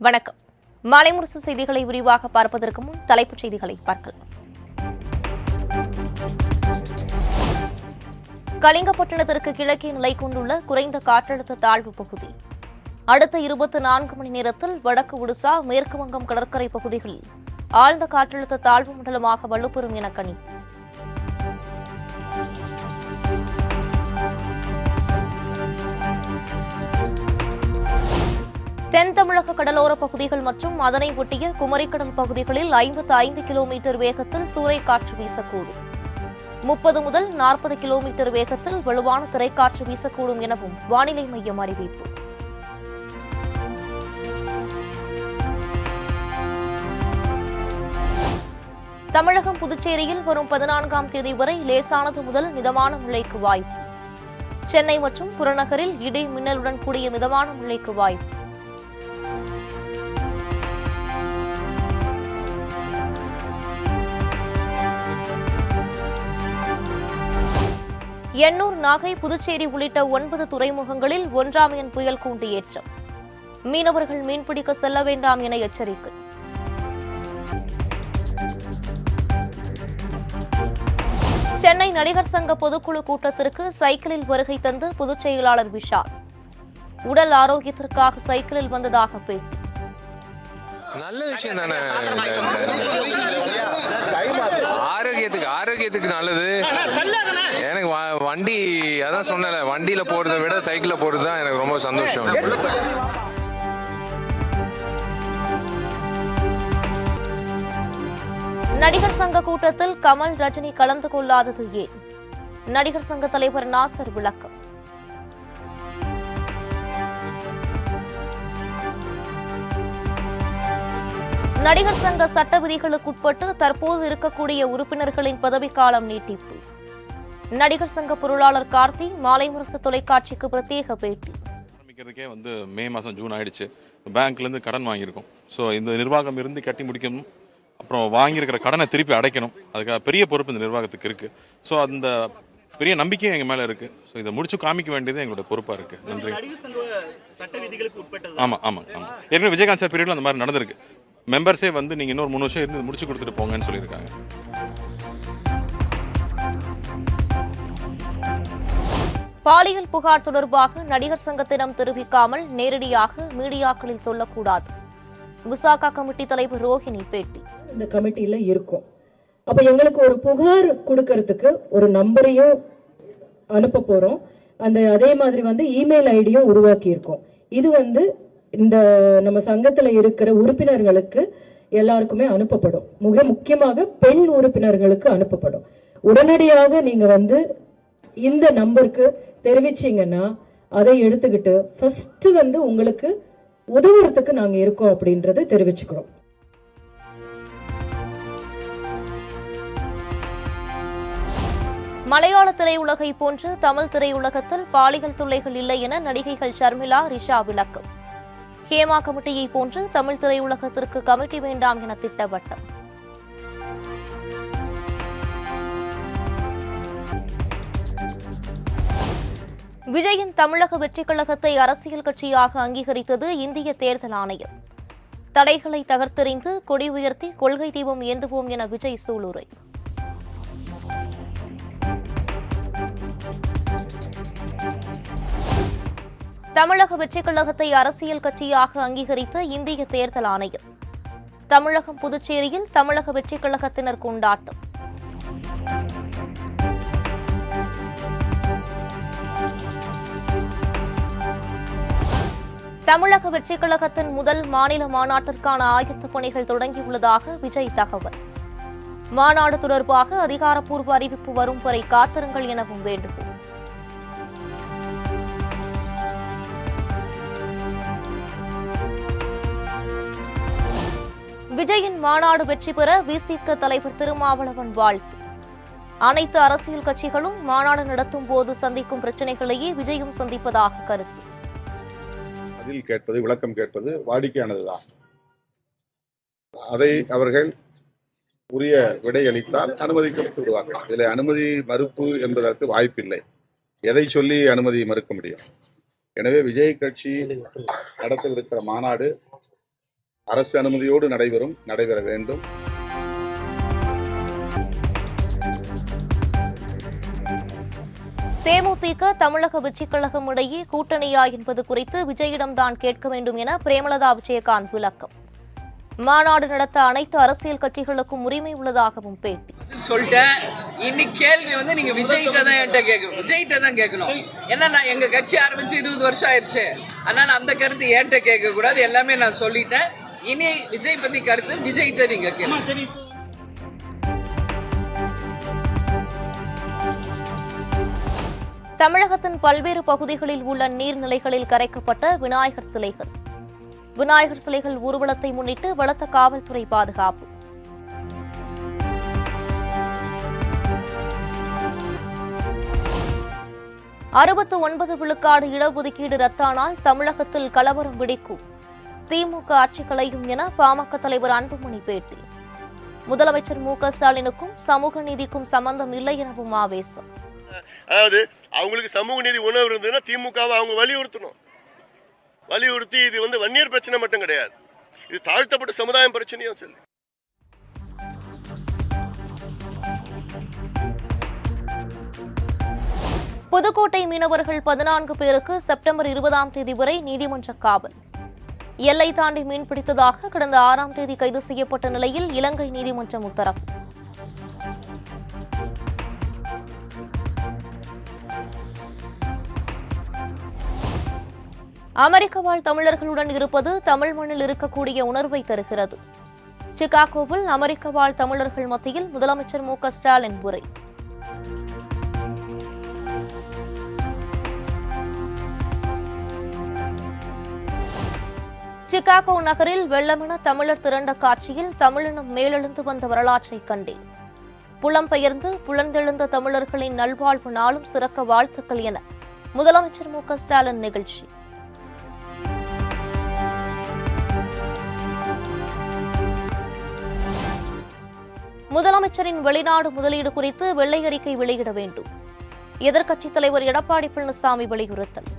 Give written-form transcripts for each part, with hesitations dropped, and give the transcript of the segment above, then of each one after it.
வணக்கம். மாலை முரசு செய்திகளை விரிவாக பார்ப்பதற்கு முன் தலைப்புச் செய்திகளை பார்க்கலாம். கலிங்கப்பட்டினத்திற்கு கிழக்கே நிலை கொண்டுள்ள குறைந்த காற்றழுத்த தாழ்வு பகுதி அடுத்த 24 மணி நேரத்தில் வடக்கு ஒடிசா, மேற்கு வங்கம் கடற்கரை பகுதிகளில் ஆழ்ந்த காற்றழுத்த தாழ்வு மண்டலமாக வலுப்பெறும் என கணிப்பு. தென் தமிழக கடலோர பகுதிகள் மற்றும் அதனை ஒட்டிய குமரிக்கடல் பகுதிகளில் 55 கிலோமீட்டர் வேகத்தில் சூறைக்காற்று வீசக்கூடும். 30 முதல் 40 கிலோமீட்டர் வேகத்தில் வலுவான திரைக்காற்று வீசக்கூடும் எனவும் வானிலை மையம் அறிவிப்பு. தமிழகம், புதுச்சேரியில் வரும் 14ஆம் தேதி வரை லேசானது முதல் மிதமான மழைக்கு வாய்ப்பு. சென்னை மற்றும் புறநகரில் இடி மின்னலுடன் கூடிய மிதமான மழைக்கு வாய்ப்பு. எண்ணூர், நாகை, புதுச்சேரி உள்ளிட்ட 9 துறைமுகங்களில் 1ஆம் எண் புயல் கூண்டு ஏற்றம். மீனவர்கள் மீன்பிடிக்க செல்ல வேண்டாம் என எச்சரிக்கை. சென்னை நடிகர் சங்க பொதுக்குழு கூட்டத்திற்கு சைக்கிளில் வருகை தந்து பொதுச் செயலாளர் விஷால் உடல் ஆரோக்கியத்திற்காக சைக்கிளில் வந்ததாக பேட்டி. நல்ல விஷயம் தானே, ஆரோக்கியத்துக்கு நல்லது. எனக்கு வண்டி, அதான் சொன்னல, வண்டியில போறதை விட சைக்கிள்ல போறது தான் எனக்கு ரொம்ப சந்தோஷம். நடிகர் சங்க கூட்டத்தில் கமல், ரஜினி கலந்து கொள்ளாதது ஏன்? நடிகர் சங்க தலைவர் நாசர் விளக்கம். நடிகர் சங்க சட்ட விதிகளுக்குட்பட்டு தற்போது இருக்கக்கூடிய உறுப்பினர்களின் பதவிக்காலம் நீட்டிப்பு. நடிகர் சங்க பொருளாளர் கார்த்தி மாலை முரசு தொலைக்காட்சிக்கு பிரத்யேக பேட்டி. ஆரம்பிக்கிறதுக்கே மே மாதம் ஜூன் ஆயிடுச்சு. பேங்க்லேருந்து கடன் வாங்கியிருக்கோம். ஸோ இந்த நிர்வாகம் இருந்து கட்டி முடிக்கணும், அப்புறம் வாங்கியிருக்கிற கடனை திருப்பி அடைக்கணும். அதுக்காக பெரிய பொறுப்பு இந்த நிர்வாகத்துக்கு இருக்குது. ஸோ அந்த பெரிய நம்பிக்கையும் எங்கள் மேலே இருக்குது. ஸோ இதை முடிச்சு காமிக்க வேண்டியது எங்களோட பொறுப்பாக இருக்குது. நன்றி. ஆமாம் ஆமாம் ஆமாம் ஏற்கனவே விஜயகாந்த் சார் பீரியடில் அந்த மாதிரி நடந்திருக்கு. மெம்பர்ஸே நீங்கள் இன்னொரு 3 வருஷம் இருந்து முடிச்சு கொடுத்துட்டு போங்கன்னு சொல்லியிருக்காங்க. பாலியல் புகார் தொடர்பாக நடிகர் சங்கத்திடம் தெரிவிக்காமல் நேரடியாக மீடியாக்களில் சொல்லக்கூடாது. விசாகா கமிட்டி தலைவர் ரோஹிணி பேட்டி. இந்த கமிட்டியில இருக்கும். அப்ப எங்களுக்கு ஒரு புகார் கொடுக்கறதுக்கு ஒரு நம்பரையும் அனுப்ப போறோம். அதே மாதிரி இமெயில் ஐடியும் உருவாக்கி இருக்கோம். இது இந்த நம்ம சங்கத்துல இருக்கிற உறுப்பினர்களுக்கு எல்லாருக்குமே அனுப்பப்படும். மிக முக்கியமாக பெண் உறுப்பினர்களுக்கு அனுப்பப்படும். உடனடியாக நீங்க இந்த நம்பருக்கு தெரிவிச்சீங்கன்னா அதை எடுத்துக்கிட்டு ஃபர்ஸ்ட் உங்களுக்கு உதவுறதுக்கு நாங்க இருக்கோம் அப்படின்றத தெரிவிச்சுக்கிறோம். மலையாள திரையுலகை போன்று தமிழ் திரையுலகத்தில் பாலியல் தொல்லைகள் இல்லை என நடிகைகள் ஷர்மிளா, ரிஷா விளக்கம். ஹேமா கமிட்டியை போன்று தமிழ் திரையுலகத்திற்கு கமிட்டி வேண்டாம் என திட்டவட்டம். விஜயின் தமிழக வெற்றிக் கழகத்தை அரசியல் கட்சியாக அங்கீகரித்தது இந்திய தேர்தல் ஆணையம். தடைகளை தகர்த்தெறிந்து கொடி உயர்த்தி கொள்கை தீபம் ஏந்துவோம் என விஜய் சூளுரை. தமிழக வெற்றிக் கழகத்தை அரசியல் கட்சியாக அங்கீகரித்த இந்திய தேர்தல் ஆணையம். தமிழகம், புதுச்சேரியில் தமிழக வெற்றிக் கழகத்தினர் கொண்டாட்டம். தமிழக வெற்றிக் கழகத்தின் முதல் மாநில மாநாட்டிற்கான ஆயத்த பணிகள் தொடங்கியுள்ளதாக விஜய் தகவல். மாநாடு தொடர்பாக அதிகாரப்பூர்வ அறிவிப்பு வரும் வரை காத்திருங்கள் எனவும் வேண்டுகோள். விஜயின் மாநாடு வெற்றி பெற விசிக தலைவர் திருமாவளவன் வாழ்த்து. அனைத்து அரசியல் கட்சிகளும் மாநாடு நடத்தும் போது சந்திக்கும் பிரச்சனைகளையே விஜயும் சந்திப்பதாக கருத்து. பதில் கேட்பது, விளக்கம் கேட்பது வாடிக்கையானதுதான். அதை அவர்கள் உரிய விடை அளித்தால் அனுமதிக்கப்பட்டு விடுவார்கள். இதில் அனுமதி மறுப்பு என்பதற்கு வாய்ப்பில்லை. எதை சொல்லி அனுமதி மறுக்க முடியும்? எனவே விஜய் கட்சி நடத்தவிருக்கிற மாநாடு அரசு அனுமதியோடு நடைபெற வேண்டும். தேமுதிக தமிழக வெற்றிக் கழகம் இடையே கூட்டணியா என்பது குறித்து விஜயிடம்தான் கேட்க வேண்டும் என பிரேமலதா விஜயகாந்த் விளக்கம். மாநாடு நடத்த அனைத்து அரசியல் கட்சிகளுக்கும் உரிமை உள்ளதாகவும் பேட்டி. சொல்லிட்டேன். இன்னைக்கு கேள்வி நீங்க விஜய்கிட்ட தான் என்கிட்ட கேட்கணும். விஜய்கிட்ட தான் கேட்கணும். ஏன்னா நான் எங்க கட்சி ஆரம்பிச்சு 20 வருஷம் ஆயிடுச்சு. அதனால அந்த கருத்து என்கிட்ட கேட்க கூடாது. எல்லாமே நான் சொல்லிட்டேன். இனி விஜய் பத்தி கருத்து விஜய்கிட்ட நீங்க கேட்கணும். தமிழகத்தின் பல்வேறு பகுதிகளில் உள்ள நீர்நிலைகளில் கரைக்கப்பட்ட விநாயகர் சிலைகள் ஊர்வலத்தை முன்னிட்டு பலத்த காவல்துறை பாதுகாப்பு. $69 விழுக்காடு இடஒதுக்கீடு ரத்தானால் தமிழகத்தில் கலவரம் வெடிக்கும், திமுக ஆட்சி கலையும் என பாமக தலைவர் அன்புமணி பேட்டி. முதலமைச்சர் மு.க.ஸ்டாலினுக்கும் சமூக நீதிக்கும் சம்பந்தம் இல்லை எனவும் ஆவேசம். அதாவது அவங்களுக்கு சமூக நீதி உணர்வு இருந்ததுன்னா திமுகவை அவங்க வலியுறுத்தி இது வன்னியர் பிரச்சனை மட்டும் கிடையாது, இது தாழ்த்தப்பட்ட சமுதாயம் பிரச்சனையும் சொல்லி. புதுக்கோட்டை மீனவர்கள் 14 பேருக்கு செப்டம்பர் 20ஆம் தேதி வரை நீதிமன்ற காவல். எல்லை தாண்டி மீன்பிடித்ததாக கடந்த 6ஆம் தேதி கைது செய்யப்பட்ட நிலையில் இலங்கை நீதிமன்றம் உத்தரவு. அமெரிக்க வாழ் தமிழர்களுடன் இருப்பது தமிழ் மண்ணில் இருக்கக்கூடிய உணர்வை தருகிறது. சிகாகோவில் அமெரிக்க வாழ் தமிழர்கள் மத்தியில் முதலமைச்சர் மு.க.ஸ்டாலின் உரை. சிகாகோ நகரில் வெள்ளமென தமிழர் திரண்ட காட்சியில் தமிழினம் மேலெழுந்து வந்த வரலாற்றை கண்டேன். புலம்பெயர்ந்து புலந்தெழுந்த தமிழர்களின் நல்வாழ்வு நாளும் சிறக்க வாழ்த்துக்கள் என முதலமைச்சர் மு.க.ஸ்டாலின் நிகழ்ச்சி. முதலமைச்சரின் வெளிநாடு முதலீடு குறித்து வெள்ளை அறிக்கை வெளியிட வேண்டும், எதிர்க்கட்சித் தலைவர் எடப்பாடி பழனிசாமி வலியுறுத்தல்.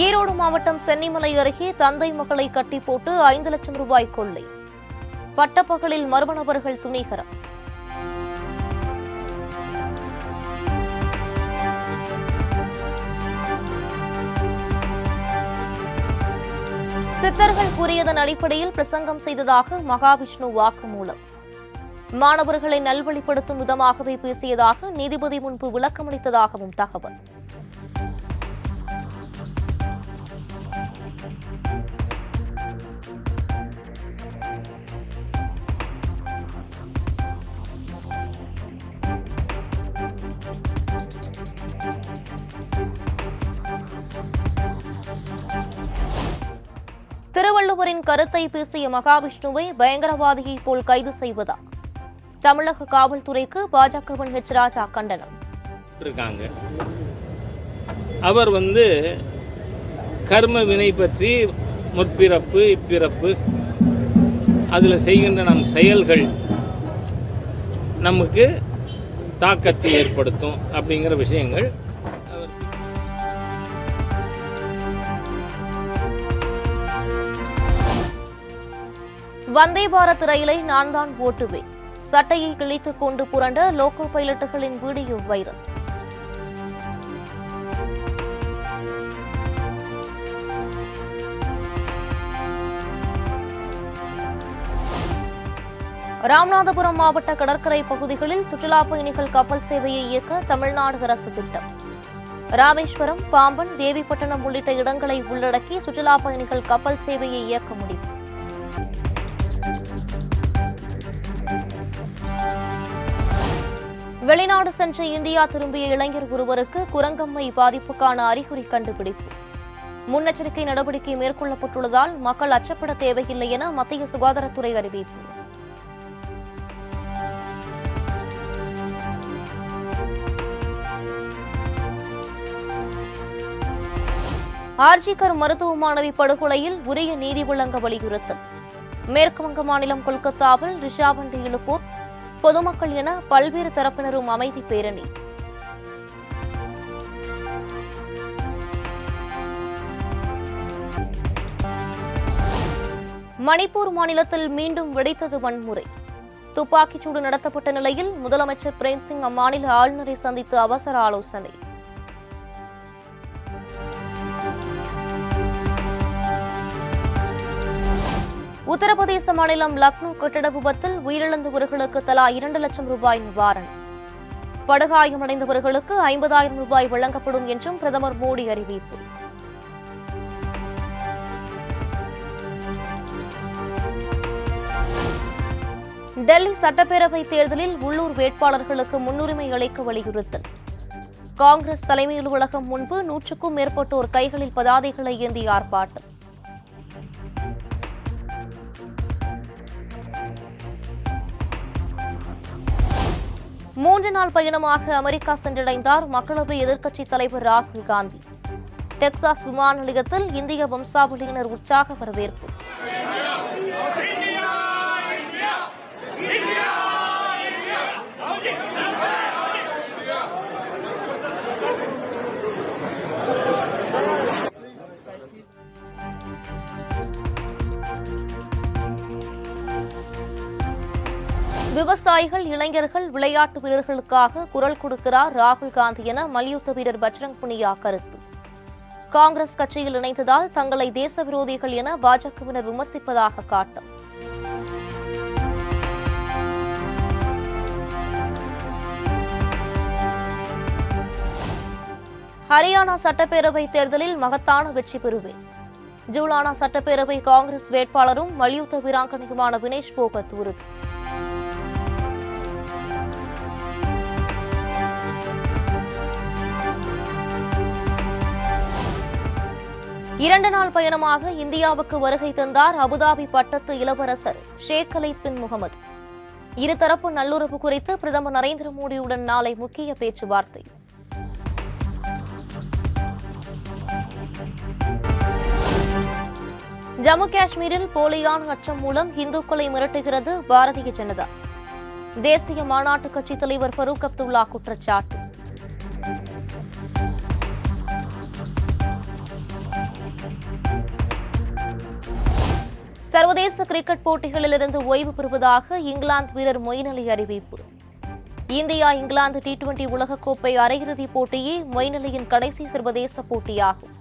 ஈரோடு மாவட்டம் சென்னிமலை அருகே தந்தை மகளை கட்டி போட்டு 5 லட்சம் ரூபாய் கொள்ளை, பட்டப்பகலில் மர்ம நபர்கள் துணிகரம். சித்தர்கள் கூறியதன் அடிப்படையில் பிரசங்கம் செய்ததாக மகாவிஷ்ணு வாக்குமூலம். மாணவர்களை நல்வழிப்படுத்தும் விதமாகவே பேசியதாக நீதிபதி முன்பு விளக்கமளித்ததாகவும் தகவல். திருவள்ளுவரின் கருத்தை பேசிய மகாவிஷ்ணுவை பயங்கரவாதியை போல் கைது செய்வதா? தமிழக காவல்துறைக்கு பாஜகவின் ஹெச் ராஜா கண்டனம். அவர் கர்ம வினை பற்றி முற்பிறப்பு இப்பிறப்பு அதில் செய்கின்ற நம் செயல்கள் நமக்கு தாக்கத்தை ஏற்படுத்தும் அப்படிங்கிற விஷயங்கள். வந்தே பாரத் ரயிலை நான் தான் ஓட்டுவேன், சட்டையை கிழித்துக் கொண்டு புரண்ட லோகோ பைலட்டுகளின் வீடியோ வைரல். ராமநாதபுரம் மாவட்ட கடற்கரை பகுதிகளில் சுற்றுலா பயணிகள் கப்பல் சேவையை இயக்க தமிழ்நாடு அரசு திட்டம். ராமேஸ்வரம், பாம்பன், தேவிப்பட்டினம் உள்ளிட்ட இடங்களை உள்ளடக்கி சுற்றுலா பயணிகள் கப்பல் சேவையை இயக்க முடியும். வெளிநாடு சென்ற இந்தியா திரும்பிய இளைஞர் ஒருவருக்கு குரங்கம்மை பாதிப்புக்கான அறிகுறி கண்டுபிடிப்பு. முன்னெச்சரிக்கை நடவடிக்கை மேற்கொள்ளப்பட்டுள்ளதால் மக்கள் அச்சப்பட தேவையில்லை என மத்திய சுகாதாரத்துறை அறிவிப்பு. ஆர்ஜிகர் மருத்துவ மாணவி படுகொலையில் உரிய நீதி வழங்க வலியுறுத்தல். மேற்கு வங்க மாநிலம் கொல்கத்தாவில் ரிஷாவண்டி இழுப்போர், பொதுமக்கள் என பல்வேறு தரப்பினரும் அமைதி பேரணி. மணிப்பூர் மாநிலத்தில் மீண்டும் வெடித்தது வன்முறை. துப்பாக்கிச்சூடு நடத்தப்பட்ட நிலையில் முதலமைச்சர் பிரேம்சிங் அம்மாநில ஆளுநரை சந்தித்து அவசர ஆலோசனை. உத்தரப்பிரதேச மாநிலம் லக்னோ கட்டட விபத்தில் உயிரிழந்தவர்களுக்கு தலா 2 லட்சம் ரூபாய் நிவாரணம். படுகாயமடைந்தவர்களுக்கு 50,000 ரூபாய் வழங்கப்படும் என்றும் பிரதமர் மோடி அறிவிப்பு. டெல்லி சட்டப்பேரவை தேர்தலில் உள்ளூர் வேட்பாளர்களுக்கு முன்னுரிமை அளிக்க வலியுறுத்தல். காங்கிரஸ் தலைமை அலுவலகம் முன்பு 100க்கும் மேற்பட்டோர் கைகளில் பதாதைகளை ஏந்தி ஆர்ப்பாட்டம். மூன்று நாள் பயணமாக அமெரிக்கா சென்றடைந்தார் மக்களவை எதிர்க்கட்சித் தலைவர் ராகுல் காந்தி. டெக்சாஸ் விமான நிலையத்தில் இந்திய வம்சாவளியினர் உற்சாக வரவேற்பு. விவசாயிகள், இளைஞர்கள், விளையாட்டு வீரர்களுக்காக குரல் கொடுக்கிறார் ராகுல் காந்தி என மல்யுத்த வீரர் பஜ்ரங் புனியா கருத்து. காங்கிரஸ் கட்சியில் இணைந்ததால் தங்களை தேச விரோதிகள் என பாஜகவினர் விமர்சிப்பதாக காட்டம். ஹரியானா சட்டப்பேரவை தேர்தலில் மகத்தான வெற்றி பெறுவேன். ஜூலானா சட்டப்பேரவை காங்கிரஸ் வேட்பாளரும் மல்யுத்த வீராங்கனையுமான வினேஷ் போகத் உறுதி. இரண்டு நாள் பயணமாக இந்தியாவுக்கு வருகை தந்தார் அபுதாபி பட்டத்து இளவரசர் ஷேக் கலீத் பின் முகமது. இருதரப்பு நல்லுறவு குறித்து பிரதமர் நரேந்திர மோடியுடன் நாளை முக்கிய பேச்சுவார்த்தை. ஜம்மு காஷ்மீரில் போலியான அச்சம் மூலம் இந்துக்களை மிரட்டுகிறது பாரதிய ஜனதா. தேசிய மாநாட்டு கட்சித் தலைவர் ஃபரூக் அப்துல்லா குற்றச்சாட்டு. சர்வதேச கிரிக்கெட் போட்டிகளிலிருந்து ஓய்வு பெறுவதாக இங்கிலாந்து வீரர் மொயின் அலி அறிவிப்பு. இந்தியா இங்கிலாந்து T20 உலகக்கோப்பை அரையிறுதிப் போட்டியே மொயின் அலியின் கடைசி சர்வதேச போட்டியாகும்.